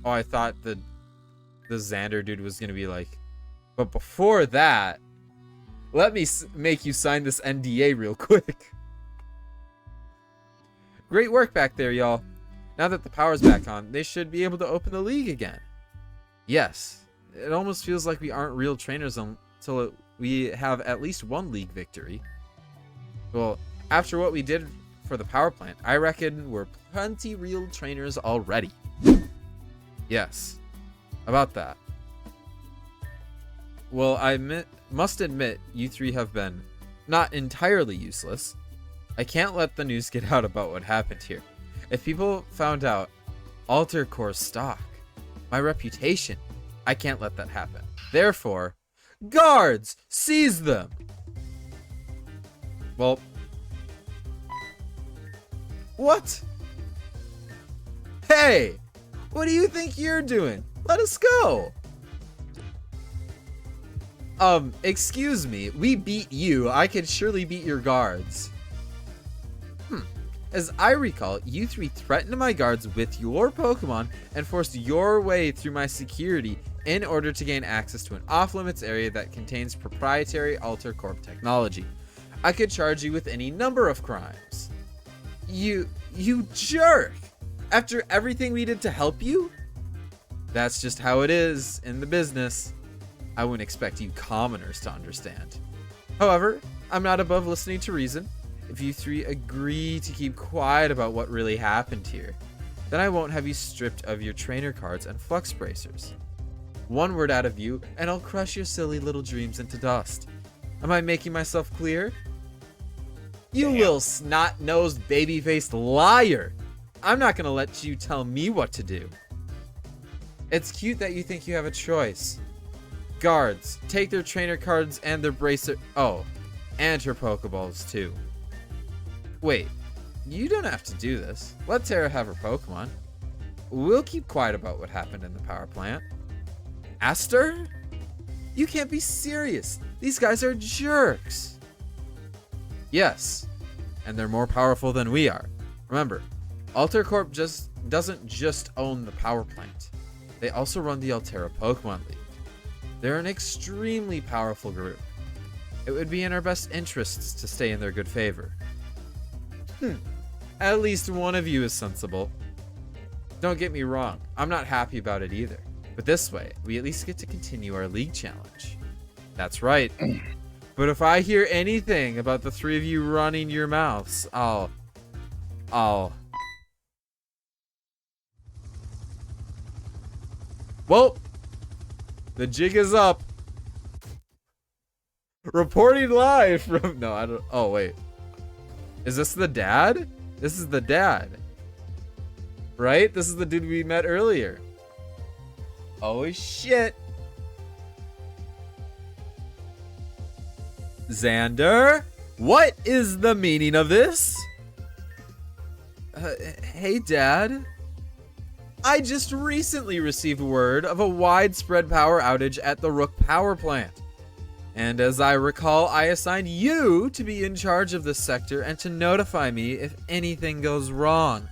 Oh, I thought the Xander dude was gonna be like, but before that, let me make you sign this NDA real quick. Great work back there, y'all. Now that the power's back on, they should be able to open the league again. Yes, it almost feels like we aren't real trainers until we have at least one league victory. Well, after what we did for the power plant, I reckon we're plenty real trainers already. Yes, about that. Well, I must admit, you three have been not entirely useless. I can't let the news get out about what happened here. If people found out Alter Core's stock, my reputation, I can't let that happen. Therefore, guards, seize them! Well, what? Hey, what do you think you're doing? Let us go! Excuse me, we beat you. I could surely beat your guards. As I recall, you three threatened my guards with your Pokemon and forced your way through my security in order to gain access to an off-limits area that contains proprietary Alter Corp technology. I could charge you with any number of crimes. You jerk! After everything we did to help you? That's just how it is in the business. I wouldn't expect you commoners to understand. However, I'm not above listening to reason. If you three agree to keep quiet about what really happened here, then I won't have you stripped of your trainer cards and flux bracers. One word out of you, and I'll crush your silly little dreams into dust. Am I making myself clear? You little snot-nosed, baby-faced liar! I'm not gonna let you tell me what to do. It's cute that you think you have a choice. Guards, take their trainer cards and their bracer. Oh, and her Pokeballs too. Wait, you don't have to do this. Let Tara have her Pokemon. We'll keep quiet about what happened in the power plant. Aster? You can't be serious. These guys are jerks. Yes, and they're more powerful than we are. Remember, Alter Corp doesn't just own the power plant. They also run the Altera Pokemon League. They're an extremely powerful group. It would be in our best interests to stay in their good favor. At least one of you is sensible. Don't get me wrong, I'm not happy about it either. But this way, we at least get to continue our league challenge. That's right. But if I hear anything about the three of you running your mouths, I'll... Well, the jig is up. Reporting live from... No, I don't... Oh, wait. Is this the dad? This is the dad. Right? This is the dude we met earlier. Oh, shit. Xander? What is the meaning of this? Hey, Dad. I just recently received word of a widespread power outage at the Rook Power Plant. And as I recall, I assigned you to be in charge of this sector and to notify me if anything goes wrong.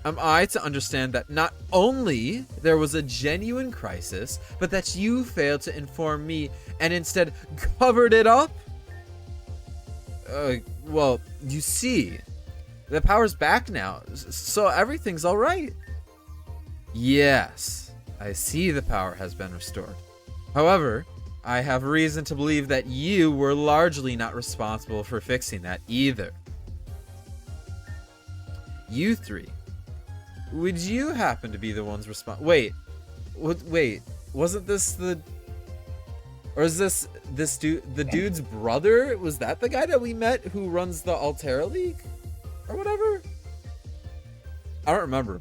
Am I to understand that not only there was a genuine crisis, but that you failed to inform me and instead covered it up? Well, you see, the power's back now, so everything's all right. Yes, I see the power has been restored. However, I have reason to believe that you were largely not responsible for fixing that either. You three. Would you happen to be the ones Wait, wasn't this the... Or is this dude, the dude's brother? Was that the guy that we met who runs the Altera League? Or whatever? I don't remember.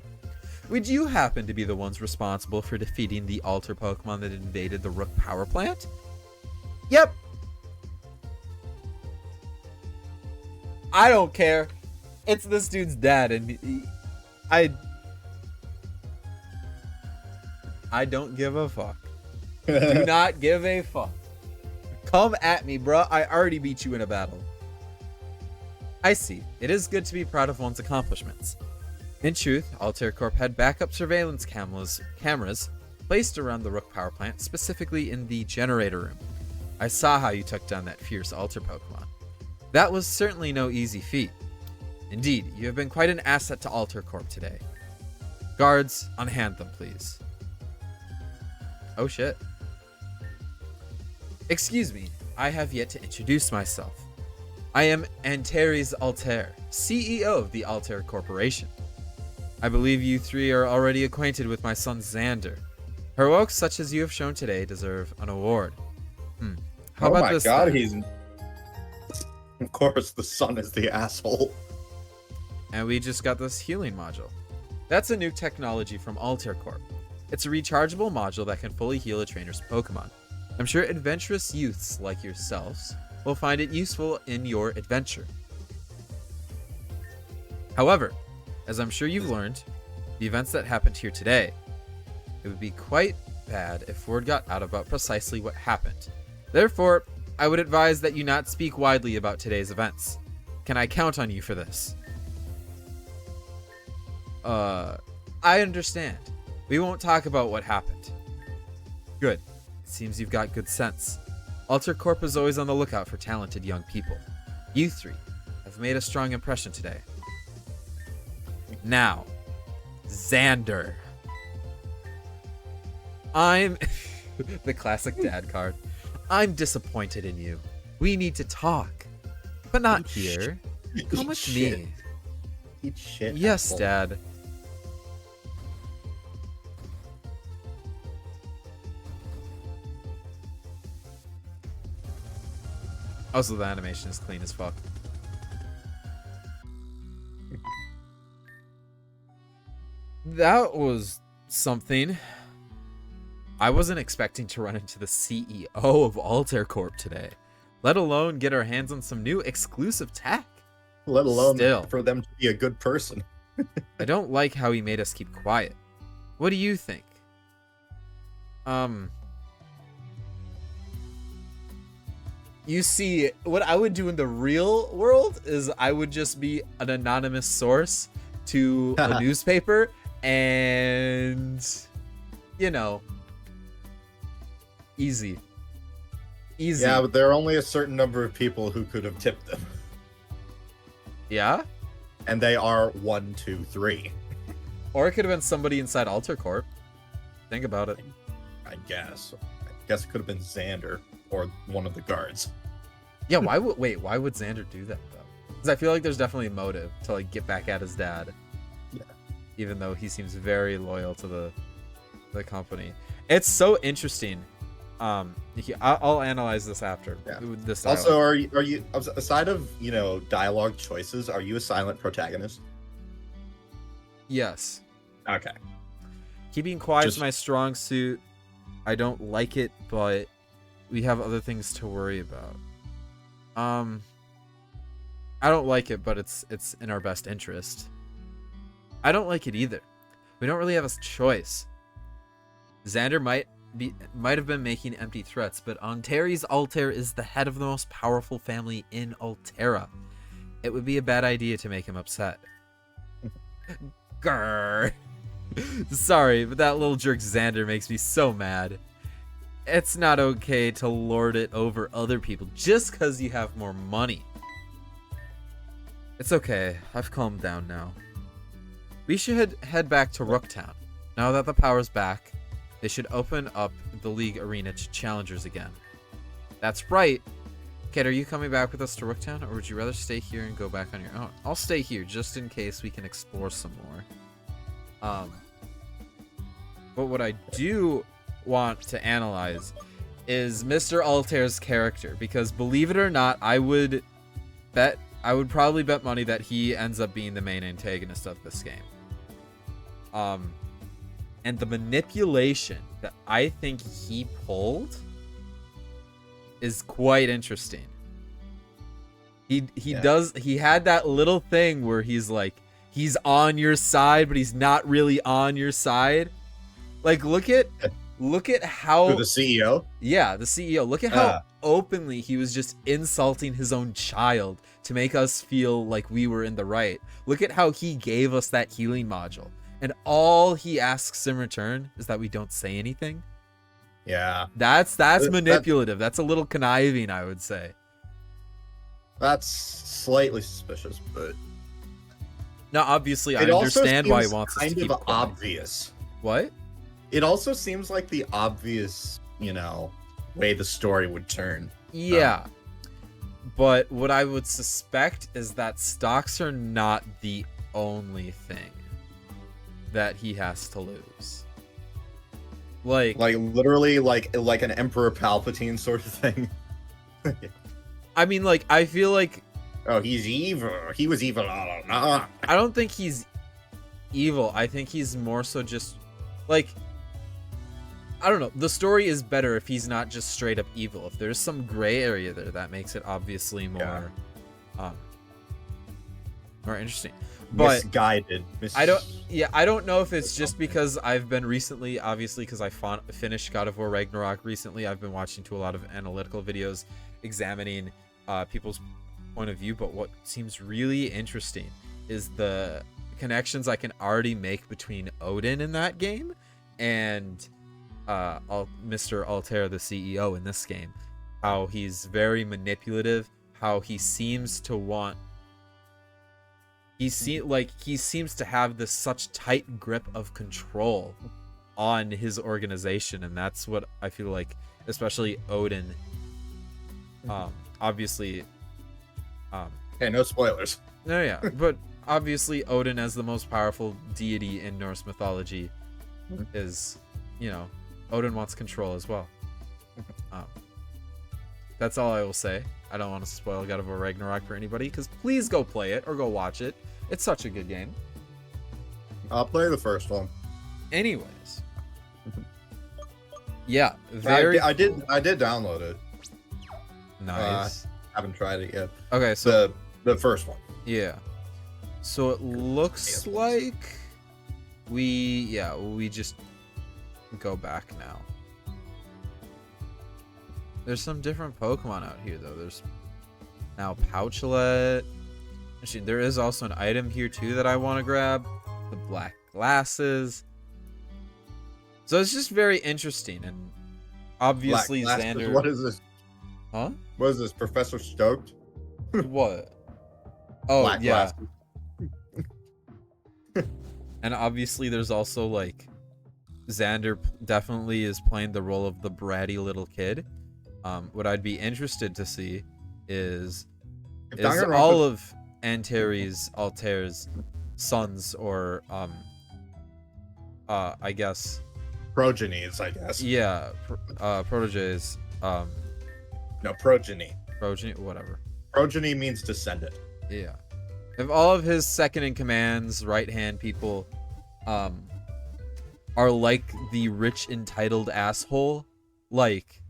Would you happen to be the ones responsible for defeating the Alter Pokemon that invaded the Rook Power Plant? Yep. I don't care. It's this dude's dad, and I don't give a fuck. Do not give a fuck. Come at me, bruh. I already beat you in a battle. I see. It is good to be proud of one's accomplishments. In truth, Altair Corp had backup surveillance cameras placed around the Rook power plant, specifically in the generator room. I saw how you took down that fierce Alter Pokemon. That was certainly no easy feat. Indeed, you have been quite an asset to Altair Corp today. Guards, unhand them, please. Oh shit. Excuse me, I have yet to introduce myself. I am Antares Altair, CEO of the Altair Corporation. I believe you three are already acquainted with my son Xander. Heroics such as you have shown today deserve an award. How about this? Oh my god, he's... Of course, the son is the asshole. And we just got this healing module. That's a new technology from Altair Corp. It's a rechargeable module that can fully heal a trainer's Pokemon. I'm sure adventurous youths like yourselves will find it useful in your adventure. However, as I'm sure you've learned, the events that happened here today, it would be quite bad if word got out about precisely what happened. Therefore, I would advise that you not speak widely about today's events. Can I count on you for this? I understand. We won't talk about what happened. Good. It seems you've got good sense. Altair Corp is always on the lookout for talented young people. You three have made a strong impression today. Now, Xander. I'm... the classic dad card. I'm disappointed in you. We need to talk. But not here. Come with me. Eat shit. Yes, asshole. Dad. Also, the animation is clean as fuck. That was something. I wasn't expecting to run into the CEO of Altair Corp today, let alone get our hands on some new exclusive tech. Let alone Still. for them to be a good person. I don't like how he made us keep quiet. What do you think? You see, what I would do in the real world is I would just be an anonymous source to a newspaper and, you know, easy. Yeah, but there are only a certain number of people who could have tipped them. Yeah? And they are 1, 2, 3. Or it could have been somebody inside Altair Corp. Think about it. I guess. I guess it could have been Xander or one of the guards. Yeah, why would Xander do that though? Because I feel like there's definitely a motive to like get back at his dad. Yeah. Even though he seems very loyal to the company. It's so interesting. I'll analyze this after. Yeah. This Also, are you aside of, you know, dialogue choices, are you a silent protagonist? Yes. Okay. Keeping quiet is my strong suit. I don't like it, but we have other things to worry about. I don't like it, but it's in our best interest. I don't like it either. We don't really have a choice. Xander might have been making empty threats, but Antares Altair is the head of the most powerful family in Altera. It would be a bad idea to make him upset. Grrr. Sorry, but that little jerk Xander makes me so mad. It's not okay to lord it over other people just because you have more money. It's okay. I've calmed down now. We should head back to Rooktown. Now that the power's back, they should open up the league arena to challengers again. That's right. Kid, are you coming back with us to Rooktown, or would you rather stay here and go back on your own? I'll stay here just in case we can explore some more. But what I do want to analyze is Mr. Altair's character, because believe it or not, I would probably bet money that he ends up being the main antagonist of this game. And the manipulation that I think he pulled is quite interesting. He had that little thing where he's like, he's on your side, but he's not really on your side. Like, look at how For the CEO? Yeah, the CEO. Look at how openly he was just insulting his own child to make us feel like we were in the right. Look at how he gave us that healing module, and all he asks in return is that we don't say anything. Yeah. That's manipulative. That's a little conniving, I would say. That's slightly suspicious, but Now, obviously, I it also understand why he seems wants us to kind keep of quiet. obvious. What? It also seems like the obvious, way the story would turn. Yeah. But what I would suspect is that stocks are not the only thing that he has to lose. Like literally like an Emperor Palpatine sort of thing. I mean, like, I feel like Oh, he's evil. He was evil all along. I don't think he's evil. I think he's more so just like, I don't know. The story is better if he's not just straight up evil. If there's some gray area there, that makes it obviously more more interesting. But misguided. I don't know if it's just because I've been recently, obviously, because I finished God of War Ragnarok recently. I've been watching to a lot of analytical videos examining people's point of view. But what seems really interesting is the connections I can already make between Odin in that game and Mr. Altair, the CEO in this game. How he's very manipulative. How he seems to want. He seems to have this such tight grip of control on his organization, and that's what I feel like, especially Odin. Obviously. Hey, no spoilers. No, yeah, but obviously Odin, as the most powerful deity in Norse mythology, is, Odin wants control as well. That's all I will say. I don't want to spoil God of War Ragnarok for anybody, because please go play it or go watch it. It's such a good game. I'll play the first one. Anyways. Yeah, I did download it. Nice. Haven't tried it yet. Okay, so the first one. yeah. So it looks like we just go back now. There's some different Pokemon out here though. There's now Pouchlet. Actually, there is also an item here too that I want to grab. The black glasses. So it's just very interesting, and obviously Black glasses, Xander. What is this? Huh? What is this, Professor Stoked? What? Oh, Black yeah. glasses. And obviously there's also like Xander definitely is playing the role of the bratty little kid. What I'd be interested to see is all of Altair's sons, or I guess progenies, I guess. Yeah, proteges. No, progeny. Progeny, whatever. Progeny means descendant. Yeah. If all of his second in commands, right hand people, are like the rich entitled asshole, like,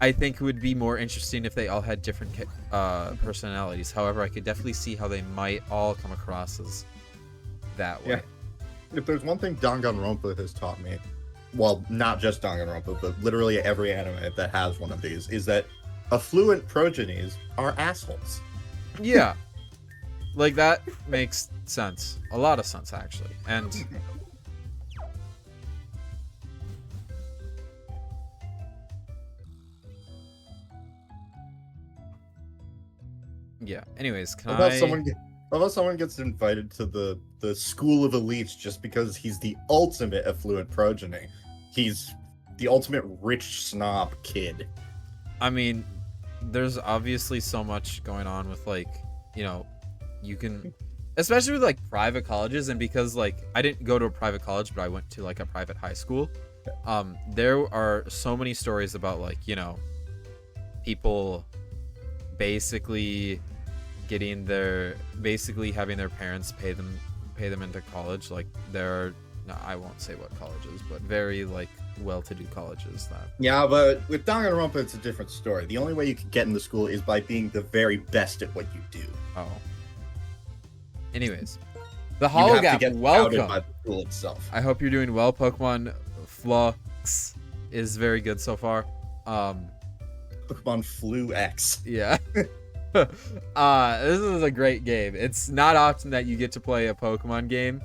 I think it would be more interesting if they all had different personalities. However, I could definitely see how they might all come across as that way. Yeah. If there's one thing Danganronpa has taught me, well, not just Danganronpa, but literally every anime that has one of these, is that affluent progenies are assholes. Yeah. Like, that makes sense. A lot of sense, actually. And yeah. Anyways, How about someone gets invited to the school of elites just because he's the ultimate affluent progeny? He's the ultimate rich snob kid. I mean, there's obviously so much going on with, like, you can, especially with like private colleges, and because like I didn't go to a private college, but I went to like a private high school. There are so many stories about like, people basically having their parents pay them into college. Like, I won't say what colleges, but very like well-to-do colleges that. Yeah, but with Danganronpa, it's a different story. The only way you can get into school is by being the very best at what you do. Oh. Anyways, the Hologap, welcome. By the school itself. I hope you're doing well. Pokemon Flux is very good so far. Pokemon Flux. Yeah. This is a great game. It's not often that you get to play a Pokemon game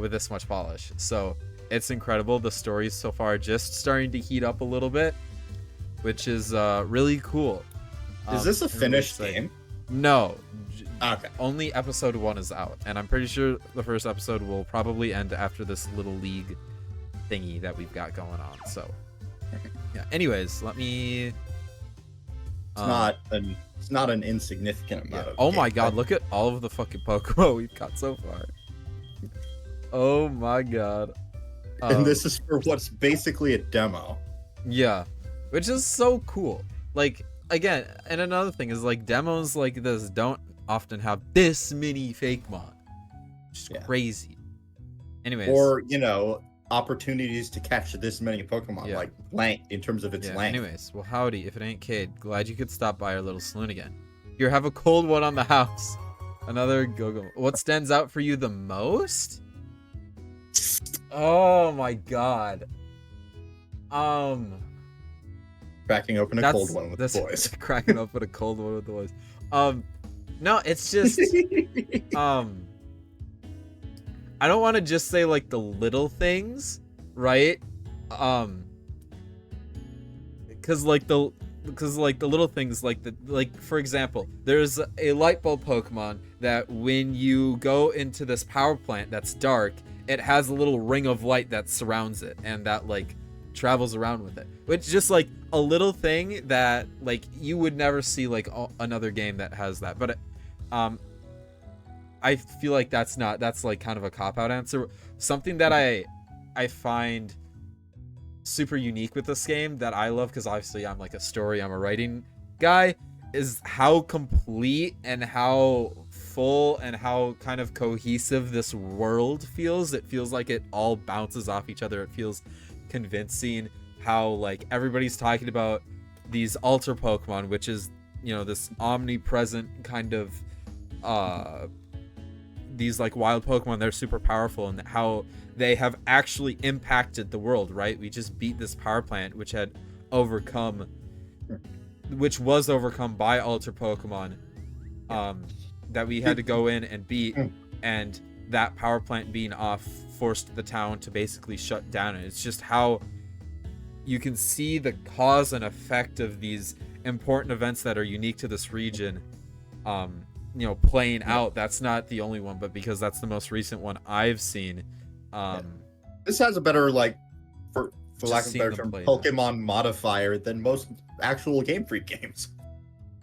with this much polish. So it's incredible. The story's so far just starting to heat up a little bit, which is really cool. Is this a and really finished exciting. game? No. Okay. Only episode 1 is out, and I'm pretty sure the first episode will probably end after this little league thingy that we've got going on. So, yeah. Anyways, let me. It's not an insignificant amount. Of Oh my gameplay. god! Look at all of the fucking Pokemon we've got so far. Oh my god. And this is for what's basically a demo. Yeah, which is so cool. Like, again, and another thing is, like, demos like this don't often have this many fake mon. Which is crazy. Anyways. Or, opportunities to catch this many Pokemon, Yeah. like length, in terms of its length. Anyways, well, howdy. If it ain't Cade, glad you could stop by our little saloon again. Here, have a cold one on the house. Another go-go. What stands out for you the most? Oh my god. Cracking open a cold one with the boys. Cracking open a cold one with the boys. No, it's just I don't want to just say like the little things, right? Because the little things, like for example, there's a light bulb Pokemon that when you go into this power plant that's dark, it has a little ring of light that surrounds it and that like travels around with it, which is just like a little thing that like you would never see like another game that has that. But I feel like that's like kind of a cop-out answer. Something that I find super unique with this game that I love, because obviously I'm a writing guy, is how complete and how full and how kind of cohesive this world feels. It feels like it all bounces off each other. It feels convincing how like everybody's talking about these altar Pokemon, which is, this omnipresent kind of these like wild Pokemon. They're super powerful, and how they have actually impacted the world, right? We just beat this power plant which was overcome by altar Pokemon that we had to go in and beat, and that power plant being off forced the town to basically shut down. And it's just how you can see the cause and effect of these important events that are unique to this region playing out. That's not the only one, but because that's the most recent one I've seen. This has a better, like, for lack of a better term, play Pokemon modifier than most actual Game Freak games.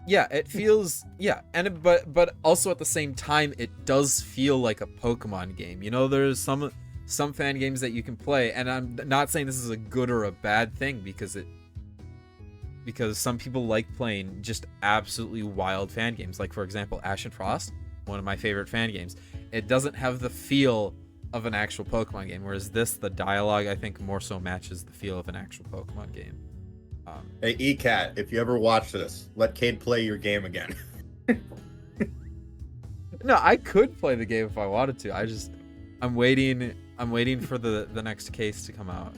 Yeah, it feels but also at the same time it does feel like a Pokemon game. There's some fan games that you can play, and I'm not saying this is a good or a bad thing, because some people like playing just absolutely wild fan games. Like, for example, Ash and Frost, one of my favorite fan games. It doesn't have the feel of an actual Pokemon game, whereas the dialogue, I think, more so matches the feel of an actual Pokemon game. Hey, ECAT, if you ever watch this, let Cade play your game again. No, I could play the game if I wanted to. I'm waiting for the next case to come out.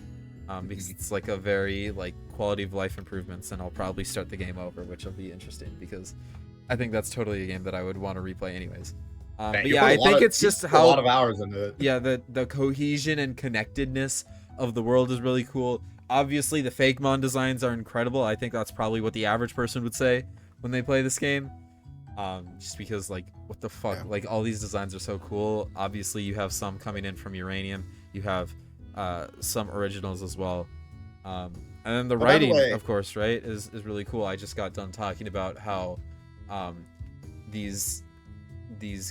Because it's like a very like quality of life improvements, and I'll probably start the game over, which will be interesting because I think that's totally a game that I would want to replay anyways. But yeah, I think it's just how a lot of hours into it. Yeah, the cohesion and connectedness of the world is really cool. Obviously, the fake mon designs are incredible. I think that's probably what the average person would say when they play this game. Just because, like, what the fuck? Yeah. Like, all these designs are so cool. Obviously, you have some coming in from Uranium. You have some originals as well. And then the writing, of course, right, is really cool. I just got done talking about how these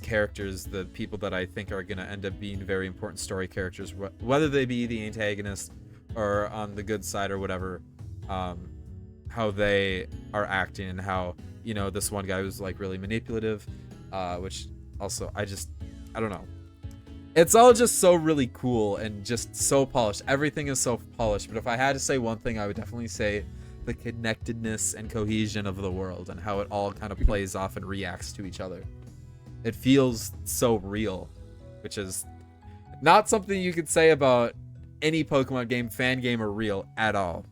characters, the people that I think are going to end up being very important story characters, whether they be the antagonists or on the good side or whatever, how they are acting, and how, this one guy was like really manipulative, which also I don't know. It's all just so really cool and just so polished. Everything is so polished. But if I had to say one thing, I would definitely say the connectedness and cohesion of the world, and how it all kind of plays off and reacts to each other. It feels so real, which is not something you could say about any Pokemon game, fan game, or real at all.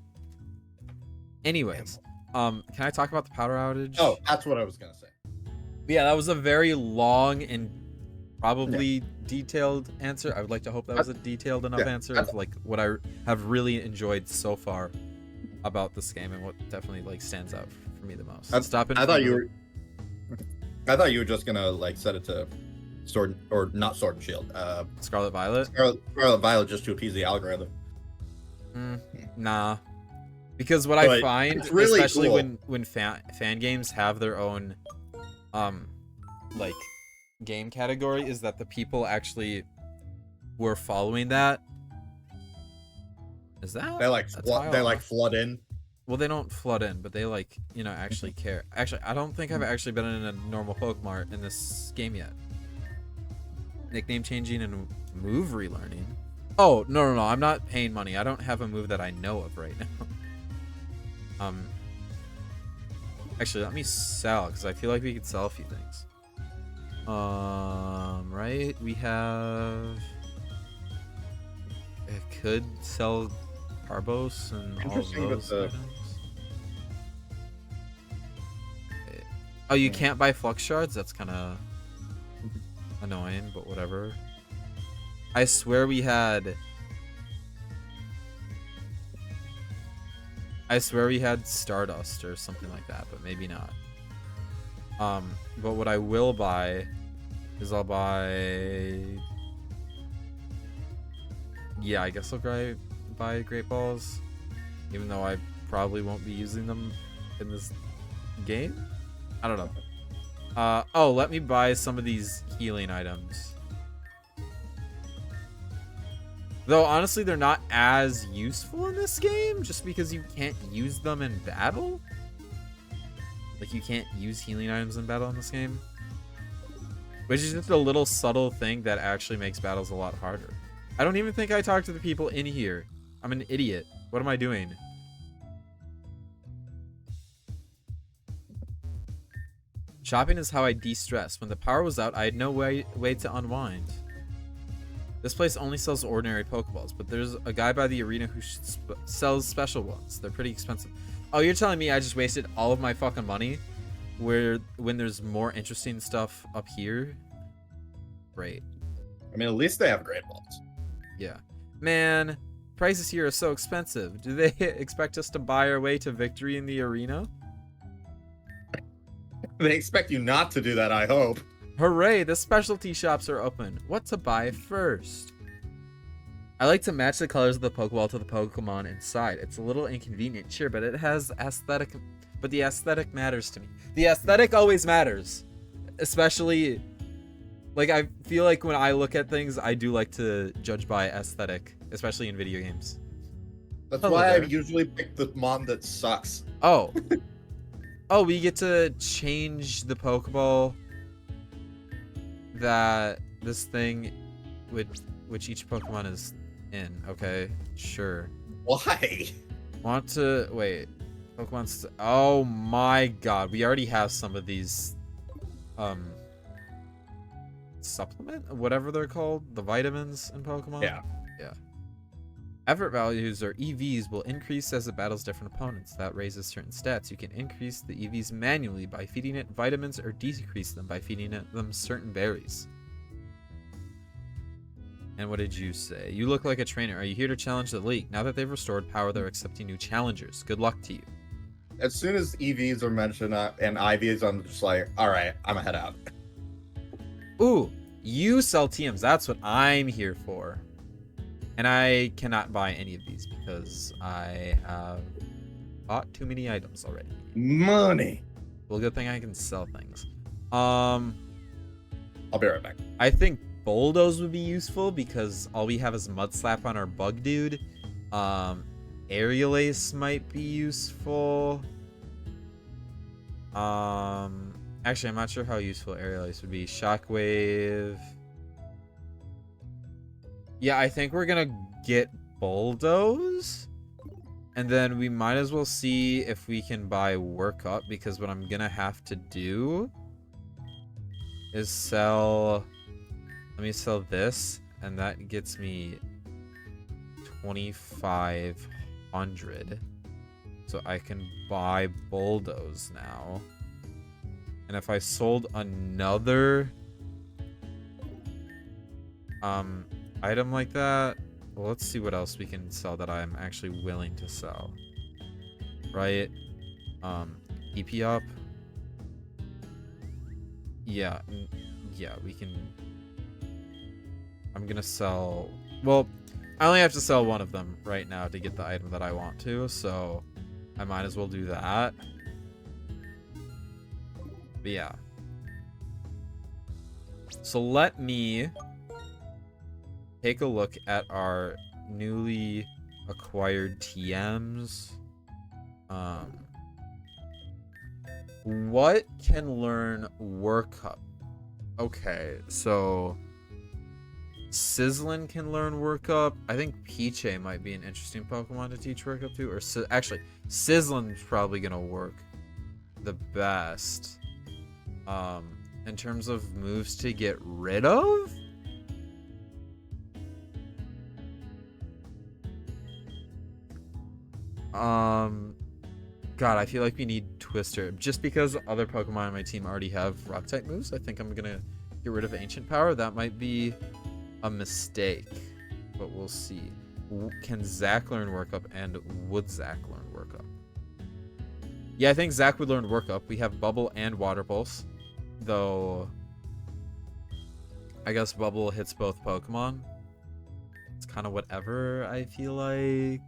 Anyways, Can I talk about the power outage? Oh, that's what I was gonna say. Yeah, that was a very long and Yeah. probably detailed answer. I would like to hope that was a detailed enough answer of like what I have really enjoyed so far about this game and what definitely like stands out for me the most. I thought you were just gonna like set it to sword or not sword and shield. Scarlet Violet. Scarlet Violet just to appease the algorithm. Nah, because what I find, really especially cool. when fan games have their own like game category, is that the people actually were following that. Is that They like flood in. Well, they don't flood in, but they like, you know, actually care. Actually, I don't think I've actually been in a normal Pokemon in this game yet. Nickname changing and move relearning. Oh, no, I'm not paying money. I don't have a move that I know of right now. Actually, let me sell, because I feel like we could sell a few things. Right? We have... I could sell Carbos and all of those items. Oh, you can't buy Flux Shards? That's kind of annoying, but whatever. I swear we had... Stardust or something like that, but maybe not. But what I will buy is I'll buy... Yeah, I guess I'll buy Great Balls, even though I probably won't be using them in this game. I don't know. Oh, let me buy some of these healing items. Though, honestly, they're not as useful in this game, just because you can't use them in battle. Like, you can't use healing items in battle in this game. Which is just a little subtle thing that actually makes battles a lot harder. I don't even think I talked to the people in here. I'm an idiot. What am I doing? Shopping is how I de-stress. When the power was out, I had no way to unwind. This place only sells ordinary Pokeballs, but there's a guy by the arena who sells special ones. They're pretty expensive. Oh, you're telling me I just wasted all of my fucking money when there's more interesting stuff up here? Great. I mean, at least they have Great Balls. Yeah. Man, prices here are so expensive. Do they expect us to buy our way to victory in the arena? They expect you not to do that, I hope. Hooray, the specialty shops are open. What to buy first? I like to match the colors of the Pokeball to the Pokemon inside. It's a little inconvenient, sure, but it has aesthetic. But the aesthetic matters to me. The aesthetic always matters. Especially, like, I feel like when I look at things, I do like to judge by aesthetic, especially in video games. That's why I usually pick the mon that sucks. Oh. Oh, we get to change the Pokeball that this thing which each Pokemon is in. Okay, sure. Why? Want to wait? Oh my god, we already have some of these supplement, whatever they're called, the vitamins in Pokemon. Yeah. Effort values, or EVs, will increase as it battles different opponents. That raises certain stats. You can increase the EVs manually by feeding it vitamins, or decrease them by feeding them certain berries. And what did you say? You look like a trainer. Are you here to challenge the league? Now that they've restored power, they're accepting new challengers. Good luck to you. As soon as EVs are mentioned and IVs, I'm just like, all right, I'm gonna head out. Ooh, you sell TMs. That's what I'm here for. And I cannot buy any of these because I have bought too many items already. Money. Well, good thing I can sell things. I'll be right back. I think Bulldoze would be useful because all we have is Mud Slap on our Bug Dude. Aerial Ace might be useful. Actually, I'm not sure how useful Aerial Ace would be. Shockwave. Yeah, I think we're gonna get Bulldoze. And then we might as well see if we can buy Work Up, because what I'm gonna have to do is sell... Let me sell this, and that gets me 2,500. So I can buy Bulldoze now. And if I sold another item like that, well, let's see what else we can sell that I'm actually willing to sell. Right? EP up. Yeah, yeah, we can. I'm gonna sell. Well, I only have to sell one of them right now to get the item that I want to, so I might as well do that. But yeah. So let me take a look at our newly acquired TMs. What can learn Work Up? Okay, so Sizzlin can learn Work Up. I think Peachy might be an interesting Pokemon to teach Work Up to. Or actually, Sizzlin's probably gonna work the best. In terms of moves to get rid of? God, I feel like we need Twister. Just because other Pokemon on my team already have Rock-type moves, I think I'm gonna get rid of Ancient Power. That might be a mistake, but we'll see. Can Zach learn Work Up, and would Zach learn Work Up? Yeah, I think Zach would learn Work Up. We have Bubble and Water Pulse, though I guess Bubble hits both Pokemon. It's kind of whatever, I feel like.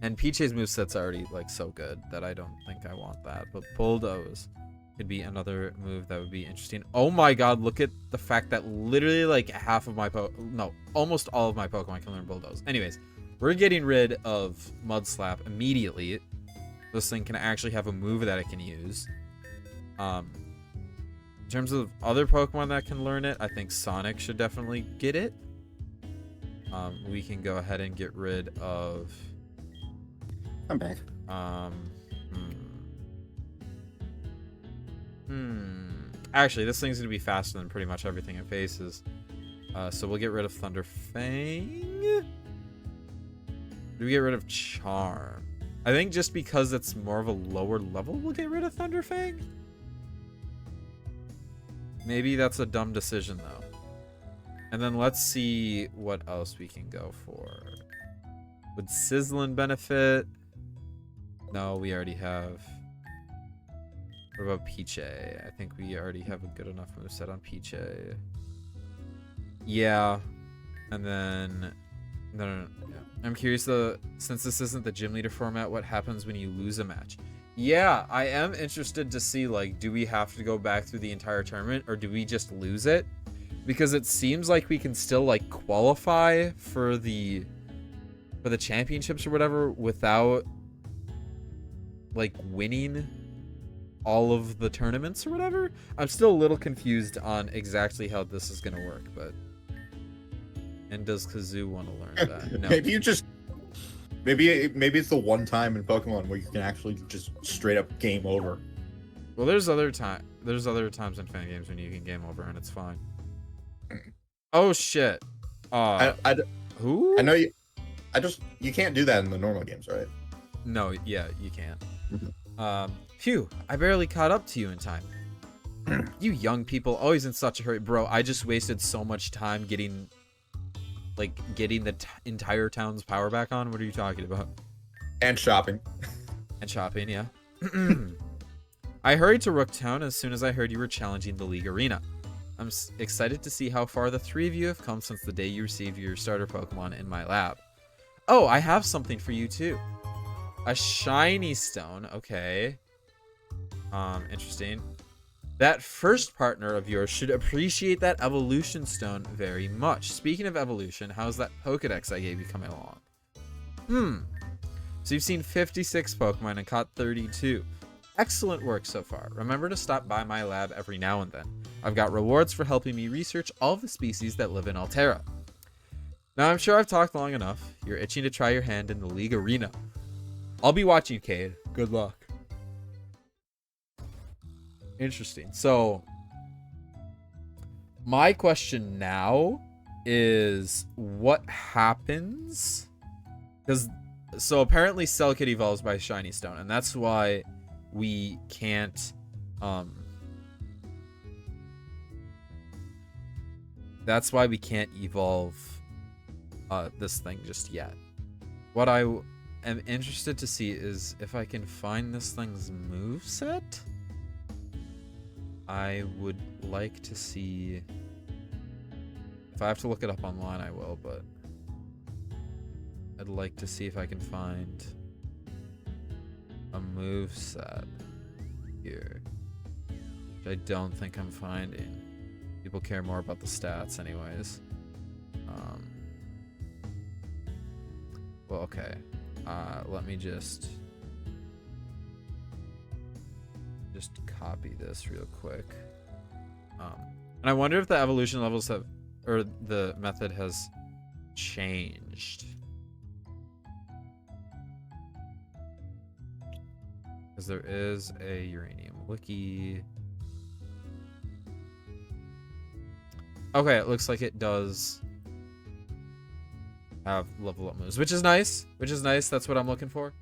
And Peachy's moveset's already like so good that I don't think I want that. But Bulldoze could be another move that would be interesting. Oh my god, look at the fact that literally like half of my almost all of my Pokemon can learn Bulldoze. Anyways, we're getting rid of Mud Slap immediately. This thing can actually have a move that it can use. In terms of other Pokemon that can learn it, I think Sonic should definitely get it. We can go ahead and get rid of... I'm back. Actually, this thing's gonna be faster than pretty much everything it faces. So we'll get rid of Thunder Fang. Do we get rid of Charm? I think just because it's more of a lower level, we'll get rid of Thunder Fang. Maybe that's a dumb decision though. And then let's see what else we can go for. Would Sizzlin benefit? No, we already have. What about Peachy? I think we already have a good enough moveset on Peachy. Yeah. And then... No. Yeah. I'm curious, though, since this isn't the gym leader format, what happens when you lose a match? Yeah, I am interested to see, like, do we have to go back through the entire tournament, or do we just lose it? Because it seems like we can still, like, qualify for the championships or whatever without, like, winning all of the tournaments or whatever. I'm still a little confused on exactly how this is gonna work, but... And does Kazoo want to learn that? No. Maybe you just... Maybe it's the one time in Pokemon where you can actually just straight up game over. Well, there's other times in Fangames when you can game over and it's fine. Oh shit. Who? I know you... You can't do that in the normal games, right? No, yeah, you can't. Phew, I barely caught up to you in time. You young people, always in such a hurry. Bro, I just wasted so much time getting the entire town's power back on. What are you talking about? And shopping. And shopping, yeah. I hurried to Rooktown as soon as I heard you were challenging the League Arena. I'm excited to see how far the three of you have come since the day you received your starter Pokemon in my lab. Oh, I have something for you too. A shiny stone. Okay. Interesting. That first partner of yours should appreciate that evolution stone very much. Speaking of evolution, how's that Pokedex I gave you coming along? So you've seen 56 Pokemon and caught 32. Excellent work so far. Remember to stop by my lab every now and then. I've got rewards for helping me research all the species that live in Altera. Now I'm sure I've talked long enough. You're itching to try your hand in the League Arena. I'll be watching, Cade. Good luck. Interesting. So, my question now is what happens? Because So apparently Cellkit evolves by Shiny Stone, and that's why we can't evolve this thing just yet. What I am interested to see is if I can find this thing's moveset. I would like to see. If I have to look it up online, I will, but I'd like to see if I can find a moveset here, which I don't think I'm finding. People care more about the stats anyways. Well, okay. Let me just copy this real quick. And I wonder if the evolution levels have, or the method has changed. Because there is a uranium wiki. Okay, it looks like it does have level up moves, which is nice. That's what I'm looking for.